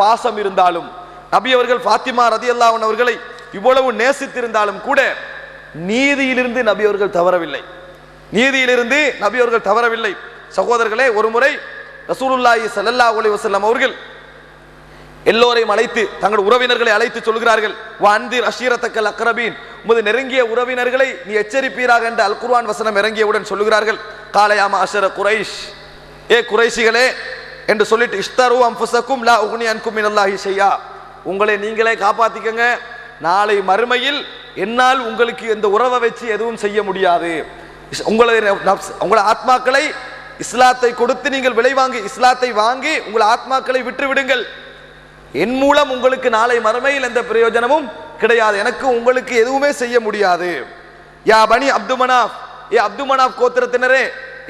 பாசம் இருந்தாலும், நபி அவர்கள் ஃபாத்திமா ரலியல்லாஹு அன்ஹா அவர்களை இவ்வளவு நேசித்திருந்தாலும் கூட நீதியிலிருந்து நபி அவர்கள் தவறவில்லை. நீதியிலிருந்து நபி அவர்கள் தவறவில்லை. சகோதரர்களே, ஒரு முறை ரசூலுல்லாஹி ஸல்லல்லாஹு அலைஹி வஸல்லம் அவர்கள் எல்லோரையும் அழைத்து தங்கள் உறவினர்களை அழைத்து சொல்கிறார்கள், வஅன்திர் அஷீரத்தக்கல் அக்ரபீன், உமது நெருங்கிய உறவினர்களை நீ எச்சரிப்பீராக என்ற அல் குர்ஆன் வசனம் இறங்கியவுடன் சொல்லுகிறார்கள், கால யா மஅஷர குரைஷ், ஏ குறைஷிகளே என்று சொல்லிட்டு, இஷ்தரு அன்ஃபுஸக்கும் லா உக்னி அன்கும் மினல்லாஹி ஷையா, உங்களை நீங்களே காப்பாத்திக்கங்க, நாளை மறுமையில் என்னால் உங்களுக்கு இந்த உறவை வச்சு எதுவும் செய்ய முடியாது. உங்களை ஆத்மாக்களை இஸ்லாத்தை கொடுத்து நீங்கள் விலை வாங்கி இஸ்லாத்தை வாங்கி உங்கள் ஆத்மாக்களை விட்டு விடுங்கள், என் மூலம் உங்களுக்கு நாளை மறுமையில் எந்த பிரயோஜனமும் கிடையாது, எனக்கு உங்களுக்கு எதுவுமே செய்ய முடியாது. யா பனி அப்து மனாஃப், ஏ அப்து மனாஃப் கோத்திரத்தினரே,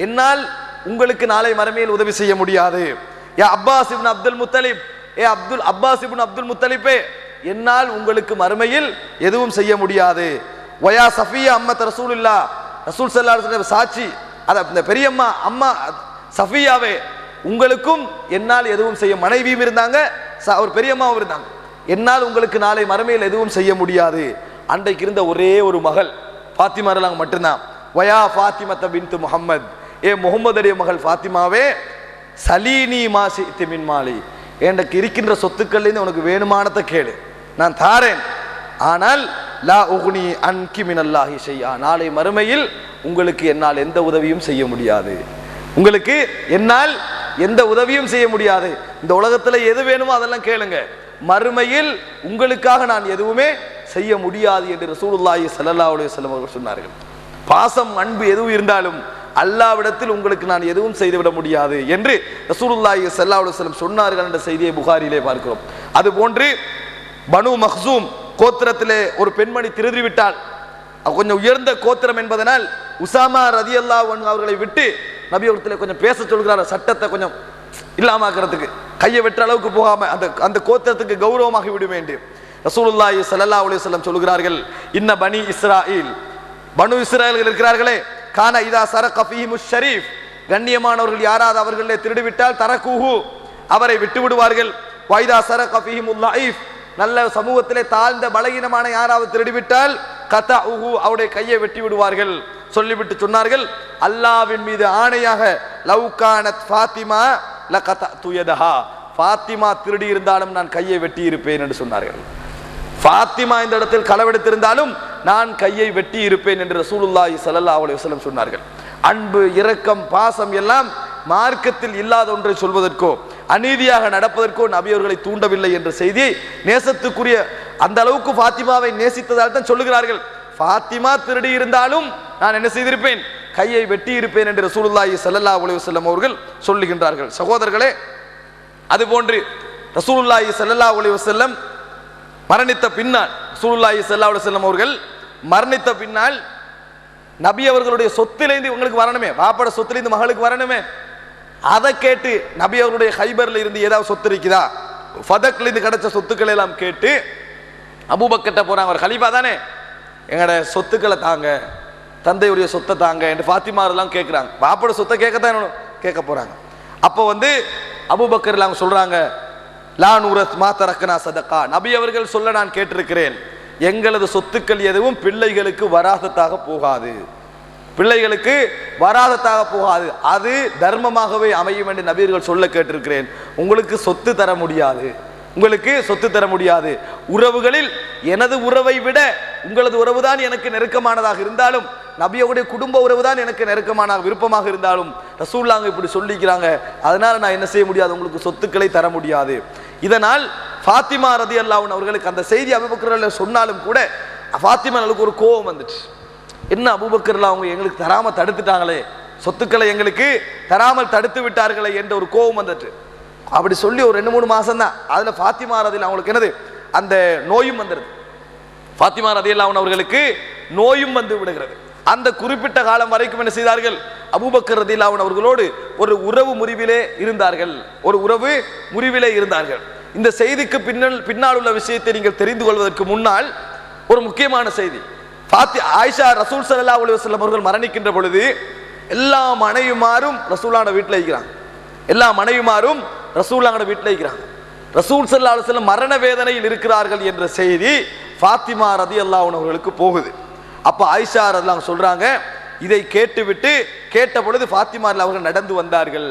என்னால் உங்களுக்கு நாளை மறுமையில் உதவி செய்ய முடியாது. யா அப்பாஸ் இப்னு அப்துல் முத்தலிப், ஏ அப்பாஸ் இப்னு அப்துல் முத்தலிப்பே, என்னால் உங்களுக்கு மறுமையில் எதுவும் செய்ய முடியாது. வயா சஃபியா அம்மத் ரசூலுல்லாஹ், ரசூல் ஸல்லல்லாஹு அலைஹி வஸல்லம் சாட்சி, அந்த பெரியம்மா அம்மா சஃபியாவே, உங்களுக்கும் என்னால் எதுவும் செய்ய, மனைவியும் இருந்தாங்க, ஒரு பெரியம்மாவும் இருந்தாங்க, என்னால் உங்களுக்கு நாளை மறுமையில் எதுவும் செய்ய முடியாது. அன்றைக்கு இருந்த ஒரே ஒரு மகள் ஃபாத்திமா ரலியல்லாஹு மட்டும்தான். வயா ஃபாத்திமத்த பின்த் முஹம்மத், ஏ முகமதுடைய மகள் ஃபாத்திமாவே, சலீனி மா ஷி'தி மின் மாலி, எனக்கு இருக்கின்ற சொத்துக்கள்லேருந்து உனக்கு வேணுமானதை கேளு, நான் தாரேன், ஆனால் லா உக்னி அன்கி மினல்லாஹி ஷைஆ, நாளை மறுமையில் உங்களுக்கு என்னால் எந்த உதவியும் செய்ய முடியாது, உங்களுக்கு என்னால் எந்த உதவியும் செய்ய முடியாது. இந்த உலகத்தில் எது வேணுமோ அதெல்லாம் கேளுங்க, மறுமையில் உங்களுக்காக நான் எதுவுமே செய்ய முடியாது என்று ரசூலுல்லாஹி ஸல்லல்லாஹு அலைஹி வஸல்லம் அவர்கள் சொன்னார்கள். பாசம் அன்பு எதுவும் இருந்தாலும் அல்லாஹ்விடத்தில் உங்களுக்கு நான் எதுவும் செய்துவிட முடியாது என்று ரசூலுல்லாஹி ஸல்லல்லாஹு அலைஹி வஸல்லம் சொன்னார்கள் என்ற செய்தியை புகாரியிலே பார்க்கிறோம். அதுபோன்று பனு மக்சூம் கோத்திரத்திலே ஒரு பெண்மணி திருடிவிட்டால், கொஞ்சம் உயர்ந்த கோத்திரம் என்பதனால் உசாமா ரலியல்லாஹு அன்ஹு அவர்களை விட்டு நபி அவர்களிடத்தில் கொஞ்சம் பேச சொல்கிறார், சட்டத்தை கொஞ்சம் இல்லாமக்கிறதுக்கு, கையை வெற்ற அளவுக்கு போகாம அந்த கோத்திரத்துக்கு கௌரவமாகி விடும் என்று ரசூலுல்லாஹி ஸல்லல்லாஹு அலைஹி வஸல்லம் சொல்கிறார்கள், இன்ன பனி இஸ்ராயில், பனு இஸ்ராயல்கள் இருக்கிறார்களே, கான இதா சரக ஃபீஹிமுஷ் ஷரீஃப், கண்ணியமானவர்கள் யாராவது அவர்களே திருடிவிட்டால் தரக்குஹு, அவரை விட்டு விடுவார்கள். வைதா சரக ஃபீஹிமுல் லஈஃப், நல்ல சமூகத்திலே தாழ்ந்த பலகீனமான யாராவது திருடிவிட்டால் கதஉஹு, அவருடைய கையை வெட்டி விடுவார்கள். சொல்லிவிட்டு சொன்னார்கள், அல்லாஹ்வின் மீது ஆணையாக, லவ் கானத் ஃபாத்திமா லகதஅது யதஹா, ஃபாத்திமா திருடி இருந்தாலும் நான் கையை வெட்டி இருப்பேன் என்று சொன்னார்கள். ஃபாத்திமா இந்த இடத்தில் களவெடுத்திருந்தாலும் நான் கையை வெட்டி இருப்பேன் என்று ரசூலுல்லாஹி ஸல்லல்லாஹு அலைஹி வஸல்லம் சொன்னார்கள். அன்பு, இரக்கம், பாசம் எல்லாம் மார்க்கத்தில் இல்லாத ஒன்றை சொல்வதற்கோ அநீதியாக நடப்பதற்கோ நபி அவர்களை தூண்டவில்லை என்ற செய்தியை நேசத்துக்குரிய அந்த அளவுக்கு ஃபாத்திமாவை நேசித்ததால் தான் சொல்லுகிறார்கள். ஃபாத்திமா திருடி இருந்தாலும் நான் என்ன செய்திருப்பேன், கையை வெட்டி இருப்பேன் என்று ரசூலுல்லாஹி ஸல்லல்லாஹு அலைஹி வஸல்லம் அவர்கள் சொல்லுகின்றார்கள். சகோதரர்களே, அதுபோன்று ரசூலுல்லாஹி ஸல்லல்லாஹு அலைஹி வஸல்லம் மரணித்த பின்னால், ரசூலுல்லாஹி ஸல்லல்லாஹு அலைஹி வஸல்லம் அவர்கள் மரணித்த பின்னால் நபி அவர்களுடைய சொத்திலிருந்து உங்களுக்கு வரணுமே, பாப்பட சொத்திலிருந்து மகளுக்கு வரணுமே, அதை கேட்டு நபி அவர்களுடைய ஹைபர்ல இருந்து ஏதாவது சொத்து இருக்குதா, ஃபதக்ல இருந்து கிடைச்ச சொத்துக்களை எல்லாம் கேட்டு அபூபக்கர்ட்ட போறாங்க, அவர் கலீஃபா தானே, எங்களோட சொத்துக்களை தாங்க, தந்தையுடைய சொத்தை தாங்க என்று ஃபாத்திமா எல்லாம் கேட்குறாங்க. பாப்பட சொத்தை கேட்கத்தான் கேட்க போறாங்க. அப்போ அபூபக்கர் எல்லாம் சொல்றாங்க, லா நூரத் மா தரக்கனா சதகா, நபி அவர்கள் சொல்ல நான் கேட்டிருக்கிறேன், எங்களது சொத்துக்கள் எதுவும் பிள்ளைகளுக்கு வராசத்தாக போகாது, பிள்ளைகளுக்கு வராசத்தாக போகாது, அது தர்மமாகவே அமையும் என்று நபியர்கள் சொல்ல கேட்டிருக்கிறேன். உங்களுக்கு சொத்து தர முடியாது, உங்களுக்கு சொத்து தர முடியாது. உறவுகளில் எனது உறவை விட உங்களது உறவு தான் எனக்கு நெருக்கமானதாக இருந்தாலும், நபியோடைய குடும்ப உறவு தான் எனக்கு நெருக்கமான விருப்பமாக இருந்தாலும் ரசூலுல்லாஹ் இப்படி சொல்லிக்கிறாங்க, அதனால நான் என்ன செய்ய முடியாது, உங்களுக்கு சொத்துக்களை தர முடியாது. இதனால் ஃபாத்திமா ரலியல்லாஹு அன்ஹா அவர்களுக்கு அந்த செய்தி அபூபக்கர் சொன்னாலும் கூட ஃபாத்திமா அவர்களுக்கு ஒரு கோபம் வந்துச்சு. என்ன அபூபக்கர் அவங்க எங்களுக்கு தராம தடுத்துட்டாங்களே, சொத்துக்களை எங்களுக்கு தராமல் தடுத்து விட்டார்களே என்ற ஒரு கோபம் வந்துட்டு, அப்படி சொல்லி ஒரு 2-3 மாசம் தான் அதுல ஃபாத்திமா ரலியல்லாஹு அவங்களுக்கு என்னது, அந்த நோயும் வந்துடுது. ஃபாத்திமா ரலியல்லாஹு அவர்களுக்கு நோயும் வந்து விடுகிறது. அந்த குறிப்பிட்ட காலம் வரைக்கும் என்ன செய்தார்கள், அபூபக்கர் ரலியல்லாஹு அவர்களோடு ஒரு உறவு முறிவிலே இருந்தார்கள், ஒரு உறவு முறிவிலே இருந்தார்கள். இந்த செய்திக்கு பின்னால் உள்ள விஷயத்தை நீங்கள் தெரிந்து கொள்வதற்கு முன்னால் ஒரு முக்கியமான செய்தி, ஆயிஷா ரசூல் ஸல்லல்லாஹு அலைஹி வஸல்லம் அவர்கள் மரணிக்கின்ற பொழுது எல்லா மனைவிமாரும் ரசூலுல்லாஹ் வீட்டில் இருக்கிறாங்க, எல்லா மனைவிமாரும் ரசூலுல்லாஹ் வீட்டில் இருக்கிறாங்க. ரசூல் ஸல்லல்லாஹு அலைஹி வஸல்லம் மரண வேதனையில் இருக்கிறார்கள் என்ற செய்தி ஃபாத்திமா ரலியல்லாஹு அன்ஹா அவர்களுக்கு போகுது. அப்ப ஆயிஷா ரலியல்லாஹு அன்ஹா சொல்றாங்க, இதை கேட்டுவிட்டு கேட்ட பொழுது ஃபாத்திமா அவர்கள் நடந்து வந்தார்கள்.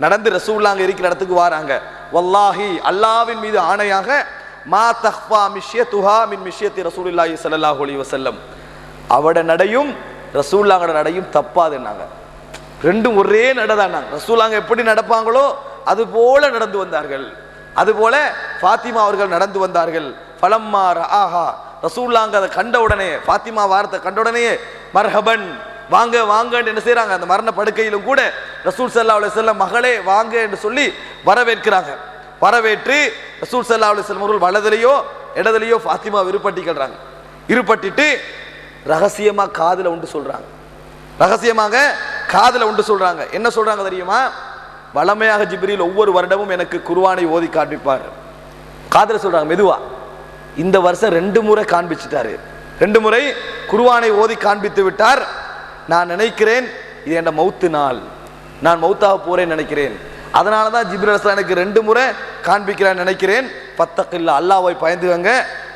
நடந்து ரசூலுல்லாஹ் இருக்கிற இடத்துக்கு வராங்க. வல்லாஹி அல்லாஹ்வின் மீது ஆணையாக மா தஹ்ஃபா மிஷ்யத்துஹா மின் மிஷ்யத்தி ரசூலுல்லாஹி ஸல்லல்லாஹு அலைஹி வஸல்லம், அவட நடையும் ரசூலுல்லாஹோட நடையும் தப்பாதுன்னாங்க. ரெண்டும் ஒரே நடதானாங்க. ரசூலுல்லாஹ் எப்படி நடப்பாங்களோ அது போல நடந்து வந்தார்கள். அதுபோல ஃபாத்திமா அவர்கள் நடந்து வந்தார்கள். ஃபலம்மா ரஆஹா, ரசூலுல்லாஹ் அதை கண்ட உடனே, ஃபாத்திமா வார்த்தை கண்ட உடனே மர்ஹபன், வாங்க வாங்கன்னு என்ன செய்யறாங்க, அந்த மரண படுக்கையிலும் கூட ரசூல் ஸல்லல்லாஹு அலைஹி வஸல்லம் மகளே வாங்க என்று சொல்லி வரவேற்கிறாங்க. வரவேற்று ரசூல் ஸல்லல்லாஹு அலைஹி வஸல்லம் அவர்கள் வலதிலேயோ இடதிலேயோ ஃபாத்திமா இருப்பட்டிக்கிறாங்க. இருப்பட்டிட்டு ரகசியமா காதுல உண்டு சொல்றாங்க. ரகசியமாக காதுல உண்டு சொல்றாங்க. என்ன சொல்றாங்க தெரியுமா? வளமையாக ஜிப்ரீல் ஒவ்வொரு வருடமும் எனக்கு குர்ஆனை ஓதி காண்பிப்பார். காதுல சொல்றாங்க மெதுவா. இந்த வருஷம் 2 முறை காண்பிச்சிட்டாரு. 2 முறை குர்ஆனை ஓதி காண்பித்து விட்டார். நான் நினைக்கிறேன் இது என் மௌத்து நாள், நான் மௌத்தாக போறேன் நினைக்கிறேன். அதனால தான் ஜிப்ரீல் அலைஹிஸ்ஸலாம் எனக்கு 2 முறை காண்பிக்கிறான்னு நினைக்கிறேன். ஃபத்தகில்லா, அல்லாஹ்வை பயந்துங்க.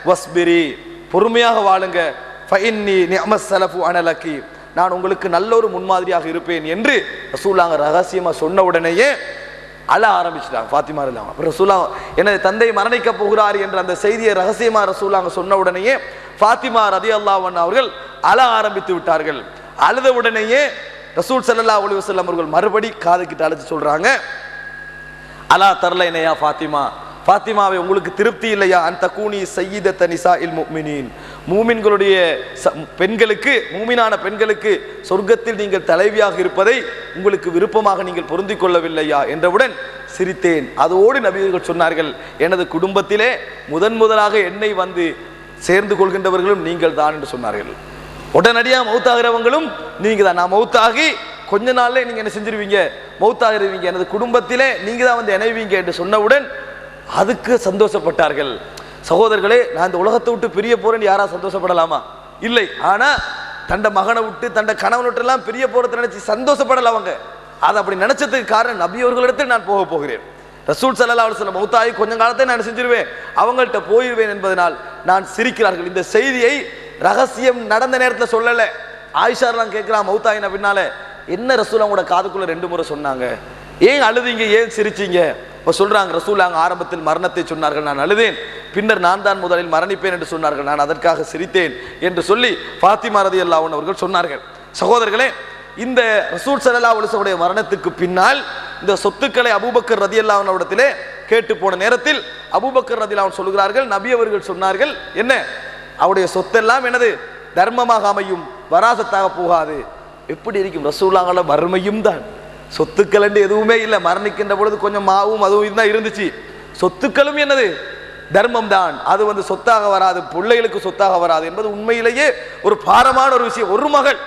வஸ்பிரி, பொறுமையாக வாழுங்க. ஃபஇன்னி நிஅமஸ் ஸலஃபு அனலகி, நான் உங்களுக்கு நல்ல ஒரு முன்மாதிரியாக இருப்பேன் என்று ரசூலுல்லாஹ் ரகசியமா சொன்ன உடனேயே அழ ஆரம்பிச்சிட்டாங்க ஃபாத்திமா ரலியல்லாஹு அன்ஹா. ரசூலுல்லாஹ் எனது தந்தை மரணிக்க போகிறார் என்ற அந்த செய்தியை ரகசியமா ரசூலுல்லாஹ் சொன்ன உடனேயே ஃபாத்திமா ரலியல்லாஹு அன்ஹா அவர்கள் அழ ஆரம்பித்து விட்டார்கள். அழுத உடனேயே ரசூல் ஸல்லல்லாஹு அலைஹி வஸல்லம் அவர்கள் மறுபடி காது கிட்ட அழைச்சு சொல்றாங்க, அலா தர்லைனையா ஃபாத்திமா, ஃபாத்திமாவே உங்களுக்கு திருப்தி இல்லையா? அந்த கூனி சய்யிதத்த நிசாஇல் முஃமினீன், மூமின்களுடைய பெண்களுக்கு, மூமினான பெண்களுக்கு சொர்க்கத்தில் நீங்கள் தலைவியாக இருப்பதை உங்களுக்கு விருப்பமாக நீங்கள் பொருந்திக் கொள்ளவில்லையா என்றவுடன் சிரித்தேன். அதோடு நபியர்கள் சொன்னார்கள், எனது குடும்பத்திலே முதலாக என்னை வந்து சேர்ந்து கொள்கின்றவர்களும் நீங்கள் தான் என்று சொன்னார்கள். உடனடியாக மௌத்தாகிறவங்களும் நீங்க தான். நான் மௌத்தாகி கொஞ்ச நாள்ல நீங்க என்ன செஞ்சிருவீங்க, மௌத்தாகிருவீங்க, எனது குடும்பத்திலே நீங்க தான் வந்து இணைவீங்க என்று சொன்னவுடன் அதுக்கு சந்தோஷப்பட்டார்கள். சகோதரர்களே, நான் இந்த உலகத்தை விட்டு பிரிய போறேன்னு யாரா சந்தோஷப்படலாமா? இல்லை. ஆனா தண்ட மகனை விட்டு தண்ட கணவனை விட்டு எல்லாம் பிரிய போறதை நினைச்சு சந்தோஷப்படல அவங்க. அதை அப்படி நினைச்சதுக்கு காரணம் நபி அவர்களிடத்தில் நான் போக போகிறேன். ரசூல் ஸல்லல்லாஹு அலைஹி வஸல்லம் மௌத்தாகி கொஞ்ச காலத்தை நான் செஞ்சிருவேன், அவங்கள்ட்ட போயிருவேன் என்பதனால் நான் சிரிக்கிறார்கள். இந்த செய்தியை ரகசியம் நடந்த நேரத்தில் சொல்லல. ஆயிஷா எல்லாம் கேட்கிறான் மௌத்தாயின பின்னால, என்ன ரசூல் அவங்களோட காதுக்குள்ள 2 முறை சொன்னாங்க, ஏன் அழுதீங்க, ஏன் சிரிச்சீங்க? இப்போ சொல்றாங்க, ரசூலுல்லாஹ் ஆரம்பத்தில் மரணத்தை சொன்னார்கள், நான் அழுதேன். பின்னர் நான் தான் முதலில் மரணிப்பேன் என்று சொன்னார்கள், நான் அதற்காக சிரித்தேன் என்று சொல்லி ஃபாத்திமா ரலியல்லாஹு அன்ஹா அவர்கள் சொன்னார்கள். சகோதரர்களே, இந்த ரசூல் ஸல்லல்லாஹு அலைஹி வஸல்லம் உடைய மரணத்துக்கு பின்னால் இந்த சொத்துக்களை அபூபக்கர் ரலியல்லாஹு அன்ஹு இடத்திலே கேட்டு போன நேரத்தில் அபூபக்கர் ரலியல்லாஹு அன்ஹு சொல்கிறார்கள், நபி அவர்கள் சொன்னார்கள், என்ன அவருடைய சொத்தெல்லாம் எனது தர்மமாக அமையும், வராசத்தாக போகாது. எப்படி இருக்கும்? ரசூலுல்லாஹ்ல வறுமையும் தான், சொத்துக்கள் என்று எதுவுமே இல்லை. மரணிக்கின்ற பொழுது கொஞ்சம் மாவும் அதுவும் தான் இருந்துச்சு. சொத்துக்களும் என்னது தர்மம் தான், அது வந்து சொத்தாக வராது, பிள்ளைகளுக்கு சொத்தாக வராது என்பது உண்மையிலேயே ஒரு பாரமான ஒரு விஷயம். ஒரு மகள்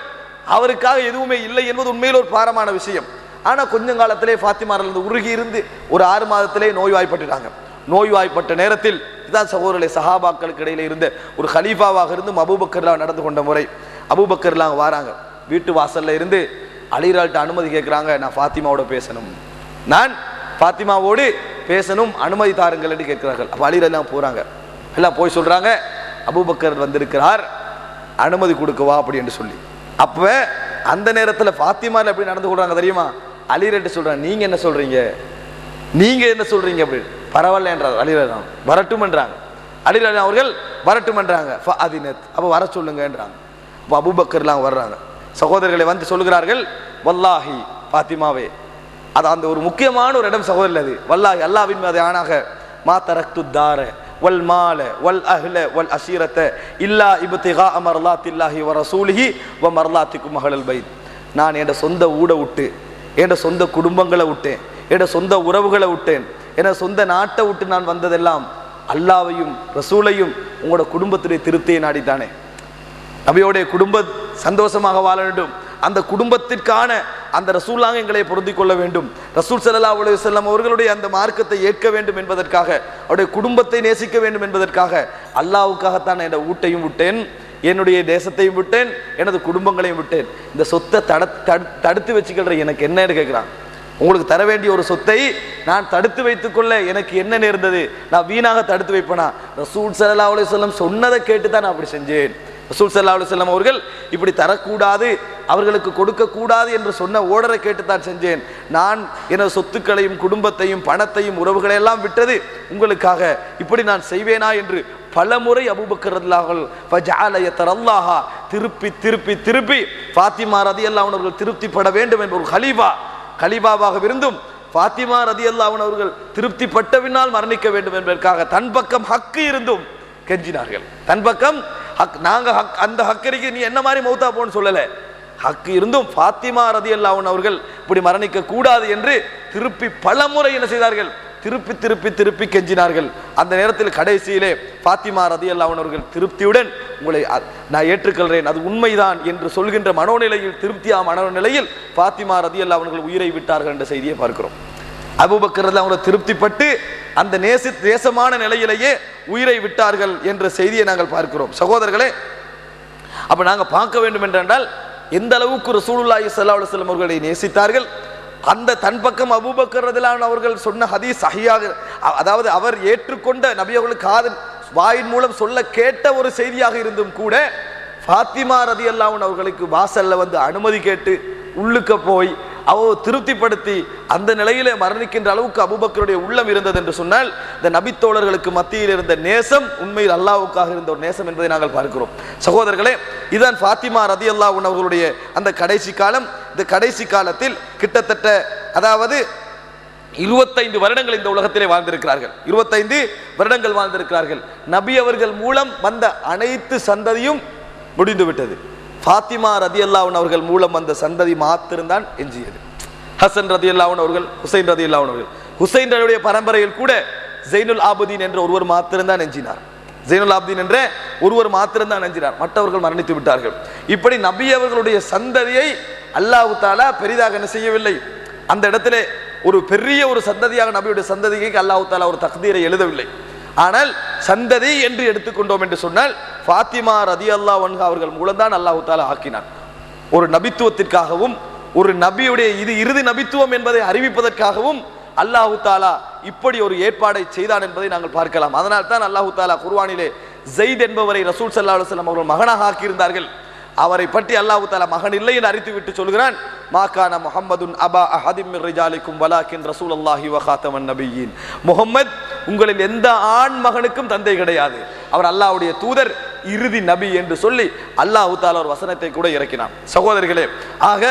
அவருக்காக எதுவுமே இல்லை என்பது உண்மையில் ஒரு பாரமான விஷயம். ஆனா கொஞ்ச காலத்திலே ஃபாத்திமா இருந்து உருகி இருந்து ஒரு 6 மாதத்திலே நோய்வாய்ப்பட்டுட்டாங்க. நோய்வாய்ப்பட்ட நேரத்தில் இதான் சகோதரர்களே, சஹாபாக்களுக்கு இடையில இருந்த ஒரு கலீஃபாவாக இருந்து அபூபக்கர்லாம் நடந்து கொண்ட முறை. அபூபக்கர்லாம் வராங்க, வீட்டு வாசல்ல இருந்து அலிரால்ட்ட அனுமதி கேட்கிறாங்க, நான் ஃபாத்திமாவோட பேசணும், நான் ஃபாத்திமாவோடு பேசணும், அனுமதி தாருங்கள் என்று கேட்கிறார்கள். அப்போ அலிரெல்லாம் போறாங்க, எல்லாம் போய் சொல்றாங்க, அபூபக்கர் வந்திருக்கிறார், அனுமதி கொடுக்கவா அப்படி என்று சொல்லி. அப்ப அந்த நேரத்தில் ஃபாத்திமா எப்படி நடந்து கொள்றாங்க தெரியுமா? அலிரட்டு சொல்றாங்க, நீங்க என்ன சொல்றீங்க, நீங்க என்ன சொல்றீங்க அப்படின்னு. பரவாயில்ல என்றார் அலிரல்லாம், வரட்டும் என்றாங்க. அலிரல்லாம் அவர்கள் வரட்டும் என்றாங்க. அப்போ வர சொல்லுங்க என்றாங்க. அப்போ அபூபக்கர்லாம் வர்றாங்க. சகோதரர்களை வந்து சொல்லுகிறார்கள், வல்லாஹி ஃபாத்திமாவே, அது அந்த ஒரு முக்கியமான ஒரு இடம் சகோதரர், அது வல்லாஹி அல்லாஹ்வின் மீது ஆனாக, மா தரக்து தார வல் மால வல் அஹ்ல வல் அஷீரத இல்லா இப்திகா மர்லாத்தில்லாஹி வ ரசூலிஹி வ மர்லாத்திக்கும் அஹ்லல் பைத். நான் என் சொந்த ஊட விட்டு, என் சொந்த குடும்பங்களை விட்டேன், என் சொந்த உறவுகளை விட்டேன், என் சொந்த நாட்டை விட்டு நான் வந்ததெல்லாம் அல்லாஹ்வையும் ரசூலையும் உங்களோட குடும்பத்துடைய திருப்தியை நாடித்தானே. நபியோடைய குடும்ப சந்தோஷமாக வாழ வேண்டும், அந்த குடும்பத்திற்கான அந்த ரசூலாக எங்களை பொருந்திக் கொள்ள வேண்டும், ரசூல் ஸல்லல்லாஹு அலைஹி வஸல்லம் அவர்களுடைய அந்த மார்க்கத்தை ஏற்க வேண்டும் என்பதற்காக, அவருடைய குடும்பத்தை நேசிக்க வேண்டும் என்பதற்காக அல்லாஹ்வுக்காகத்தான் என் ஊட்டையும் விட்டேன், என்னுடைய தேசத்தையும் விட்டேன், எனது குடும்பங்களையும் விட்டேன். இந்த சொத்தை தடுத்து வச்சுக்கிற எனக்கு என்னன்னு கேட்குறான். உங்களுக்கு தர வேண்டிய ஒரு சொத்தை நான் தடுத்து வைத்துக் கொள்ள எனக்கு என்ன நேர்ந்தது? நான் வீணாக தடுத்து வைப்பேனா? ரசூல் ஸல்லல்லாஹு அலைஹி வஸல்லம் சொன்னதை கேட்டு தான் நான் அப்படி செஞ்சேன். ரசூல் ஸல்லல்லாஹு அலைஹி வஸல்லம் அவர்கள் இப்படி தரக்கூடாது, அவர்களுக்கு கொடுக்க கூடாது என்று சொன்ன ஓர்டரை கேட்டு தான் செஞ்சேன். நான் எனது சொத்துக்களையும் குடும்பத்தையும் பணத்தையும் உறவுகளை எல்லாம் விட்டது உங்களுக்காக. இப்படி நான் செய்வேனா என்று பலமுறை அபூபக்கர் ரலியல்லாஹு அன்ஹு ஃபஜஅல யதரல்லாஹா திருப்பி திருப்பி திருப்பி ஃபாத்திமா ரலியல்லாஹு அன்ஹா அவர்கள் திருப்திப்பட வேண்டும் என்ற ஒரு கலீஃபாவாக இருந்தும் ஃபாத்திமா ரலியல்லாஹு அன்ஹா அவர்கள் திருப்திப்பட்டவினால் மரணிக்க வேண்டும் என்பதற்காக தன் பக்கம் ஹக்கு இருந்தும் கெஞ்சினார்கள். தன் பக்கம் ஹக், நாங்க ஹக், அந்த ஹக்கரிக்கு நீ என்ன மாதிரி மௌத்தா போன்னு சொல்லல, ஹக்கு இருந்தும் ஃபாத்திமா ரலியல்லாஹு அன்ஹா அவர்கள் இப்படி மரணிக்க கூடாது என்று திருப்பி பலமுறை என்ன செய்தார்கள்? திருப்பி திருப்பி திருப்பி கெஞ்சினார்கள். அந்த நேரத்தில் கடைசியிலே ஃபாத்திமா ரலியல்லாஹு அன்ஹா அவர்கள் திருப்தியுடன் உங்களை நான் ஏற்றுக்கொள்கிறேன், அது உண்மைதான் என்று சொல்கின்ற மனோநிலையில், திருப்தியா மனோநிலையில் ஃபாத்திமா ரலியல்லாஹு அன்ஹா அவர்கள் உயிரை விட்டார்கள் என்ற செய்தியை பார்க்கிறோம். அபூபக்கர் ரலியல்லாஹு அன்ஹு திருப்திப்பட்டு அந்த நேசமான நிலையிலேயே உயிரை விட்டார்கள் என்ற செய்தியை நாங்கள் பார்க்கிறோம். சகோதரர்களே, அப்ப நாங்கள் பார்க்க வேண்டும் என்றால் எந்த அளவுக்கு ரசூலுல்லாஹி ஸல்லல்லாஹு அலைஹி வஸல்லம் அவர்களை நேசித்தார்கள். அந்த தன் பக்கம் அபூபக்கர் ரலியல்லாஹு அன்ஹு அவர்கள் சொன்ன ஹதீஸ் சஹீஹாக, அதாவது அவர் ஏற்றுக்கொண்ட நபி அவர்களுக்கு காதில் வாயின் மூலம் சொல்ல கேட்ட ஒரு செய்தியாக இருந்தும் கூட ஃபாத்திமா ரலியல்லாஹு அன்ஹா அவர்களுக்கு வாசல்ல வந்து அனுமதி கேட்டு உள்ளுக்க போய் திருப்திப்படுத்தி அந்த நிலையிலே மரணிக்கின்ற அளவுக்கு அபூபக்கருடைய உள்ளம் இருந்தது என்று சொன்னால் இந்த நபித்தோழர்களுக்கு மத்தியில் இருந்த நேசம் உண்மையில் அல்லாஹ்வுக்காக இருந்த ஒரு நேசம் என்பதை நாங்கள் பார்க்கிறோம். சகோதரர்களே, இதுதான் ஃபாத்திமா ரலியல்லாஹு அன்ஹா அவர்களுடைய அந்த கடைசி காலம். இந்த கடைசி காலத்தில் கிட்டத்தட்ட அதாவது 25 வருடங்கள் இந்த உலகத்திலே வாழ்ந்திருக்கிறார்கள். 25 வருடங்கள் வாழ்ந்திருக்கிறார்கள். நபி அவர்கள் மூலம் வந்த அனைத்து சந்ததியும் முடிந்து விட்டது. ஃபாத்திமா ரலியல்லாஹு அன்ஹா அவர்கள் மூலம் வந்த சந்ததி மாத்திரம்தான் எஞ்சியது. ஹசன் ரலியல்லாஹு அன்ஹு அவர்கள், ஹுசைன் ரலியல்லாஹு அன்ஹு அவர்கள், ஹுசைன் ரலியுடைய பரம்பரையில் கூட ஜைனுல் ஆபிதீன் என்ற ஒருவர் மாத்திரம்தான் எஞ்சினார். ஜைனுல் ஆபிதீன் என்ற ஒருவர் மாத்திரம்தான் எஞ்சினார், மற்றவர்கள் மரணித்து விட்டார்கள். இப்படி நபி அவர்களுடைய சந்ததியை அல்லாஹ் தஆலா பெரிதாக என்ன செய்யவில்லை. அந்த இடத்திலே ஒரு பெரிய ஒரு சந்ததியாக நபியுடைய சந்ததிக்கு அல்லாஹ் தஆலா ஒரு தக்தீரை எழுதவில்லை. ஆனால் சந்ததி என்று எடுத்துக்கொண்டோம் என்று சொன்னால் ஃபாத்திமா ரலியல்லாஹு அன்ஹா அவர்கள் மூலம்தான் அல்லாஹ் தஆலா ஆக்கினார். ஒரு நபித்துவத்திற்காகவும் ஒரு நபியுடைய இது இறுதி நபித்துவம் என்பதை அறிவிப்பதற்காகவும் அல்லாஹ் தஆலா இப்படி ஒரு ஏற்பாடை செய்தான் என்பதை நாங்கள் பார்க்கலாம். அதனால் தான் அல்லாஹ் தஆலா குர்ஆனிலே ஸைத் என்பவரை ரசூல் ஸல்லல்லாஹு அலைஹி வஸல்லம் அவர்கள் மகனாக ஆக்கியிருந்தார்கள். அவரை பற்றி அல்லாஹ் தஆலா மகன் இல்லை என்று அறித்து விட்டு சொல்கிறான், மா கான முஹம்மதுன் அபா அஹதிம் மின் ரிஜாலிக்கும் வலாக்கின் ரசூலுல்லாஹி வ காத்தமன் நபியீன். முஹம்மத் உங்களில் எந்த ஆண் மகனுக்கும் தந்தை கிடையாது, அவர் அல்லாஹ்வுடைய தூதர், இறுதி நபி என்று சொல்லி அல்லாஹ் தஆலா ஒரு வசனத்தை கூட இறக்கினான். சகோதரர்களே, ஆக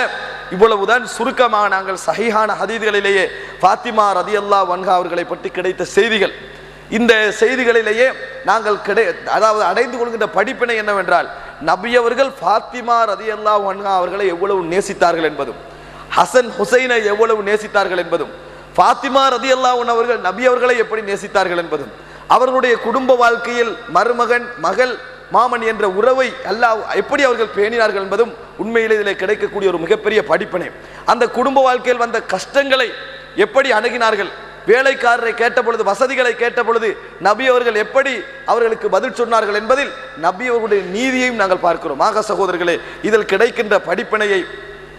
இவ்வளவுதான் சுருக்கமாக நாங்கள் சஹீஹான ஹதீஸ்களிலேயே ஃபாத்திமா ரலியல்லாஹு அன்ஹா அவர்களை பற்றி கிடைத்த செய்திகள். இந்த செய்திகளிலேயே நாங்கள் அதாவது அடைந்து கொள்கின்ற படிப்பினை என்னவென்றால், நபி அவர்கள் ஃபாத்திமா ரலியல்லாஹு அன்ஹா அவர்களை எவ்வளவு நேசித்தார்கள் என்பதும், ஹசன் ஹுசைனை எவ்வளவு நேசித்தார்கள் என்பதும், ஃபாத்திமா ரலியல்லாஹு அன்ஹா அவர்கள் நபி அவர்களை எப்படி நேசித்தார்கள் என்பதும், அவர்களுடைய குடும்ப வாழ்க்கையில் மருமகன் மகள் மாமன் என்ற உறவை அல்லாஹ் எப்படி அவர்கள் பேணினார்கள் என்பதும் உண்மையிலே இதில் கிடைக்கக்கூடிய ஒரு மிகப்பெரிய படிப்பினை. அந்த குடும்ப வாழ்க்கையில் வந்த கஷ்டங்களை எப்படி அணுகினார்கள், வேலைக்காரரை கேட்ட பொழுது, வசதிகளை கேட்ட பொழுது நபி அவர்கள் எப்படி அவர்களுக்கு பதில் சொன்னார்கள் என்பதில் நபி அவர்களுடைய நீதியையும் நாங்கள் பார்க்கிறோம். ஆக சகோதரர்களே, இதில் கிடைக்கின்ற படிப்பினையை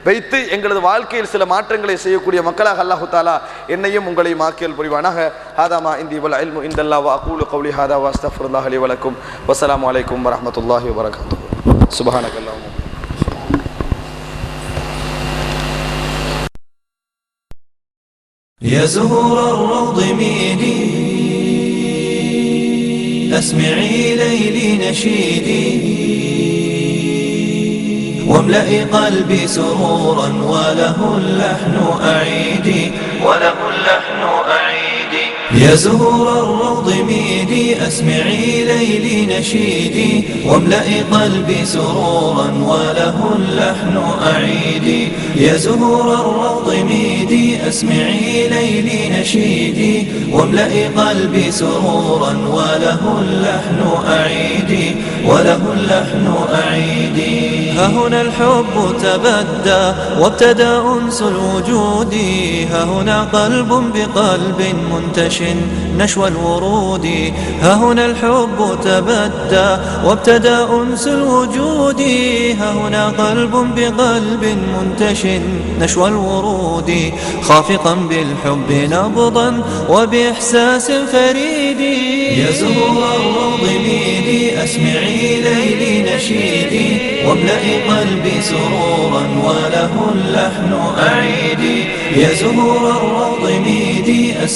வைத்து எங்களது வாழ்க்கையில் சில மாற்றங்களை செய்யக்கூடிய மக்களாக அல்லாஹ் தஆலா என்னையும் உங்களையும் ஆக்கியல் புரிவானாக. ஹாதாமா இந்தி வல் இல்மு இந்தல்லாஹ் வ அகூலு கௌலி ஹாதா வ அஸ்தக்ஃபிருல்லாஹ் லி வ லக்கும். வஸ்ஸலாமு அலைக்கும் வ ரஹ்மத்துல்லாஹி வ பரகாத்துஹு. சுப்ஹானக்கல்லாஹும்ம يا زهور الروض ميدي أسمعي ليلي نشيدي واملئي قلبي سرورا وله اللحن أعيدي وله اللحن أعيدي. يا زهور الروض ميدي أسمعي ليلي نشيدي واملئي قلبي سرورا وله اللحن أعيدي. يا زهور الروض ميدي أسمعي ليلي نشيدي واملئي قلبي سرورا وله اللحن أعيدي وله اللحن أعيدي. ها هنا الحب تبدى وابتدى أنس الوجود، ها هنا قلب بقلب منتش نشوى الورود، ها هنا الحب تبدى وابتدى أنس الوجود، ها هنا قلب بقلب منتش نشوى الورود، خافقا بالحب نبضا وبإحساس فريد. يا زهور الروض ميدي أسمعي ليلي نشيدي، واملئي قلبي سرورا وله اللحن أعيدي. يا زهور الروض ميدي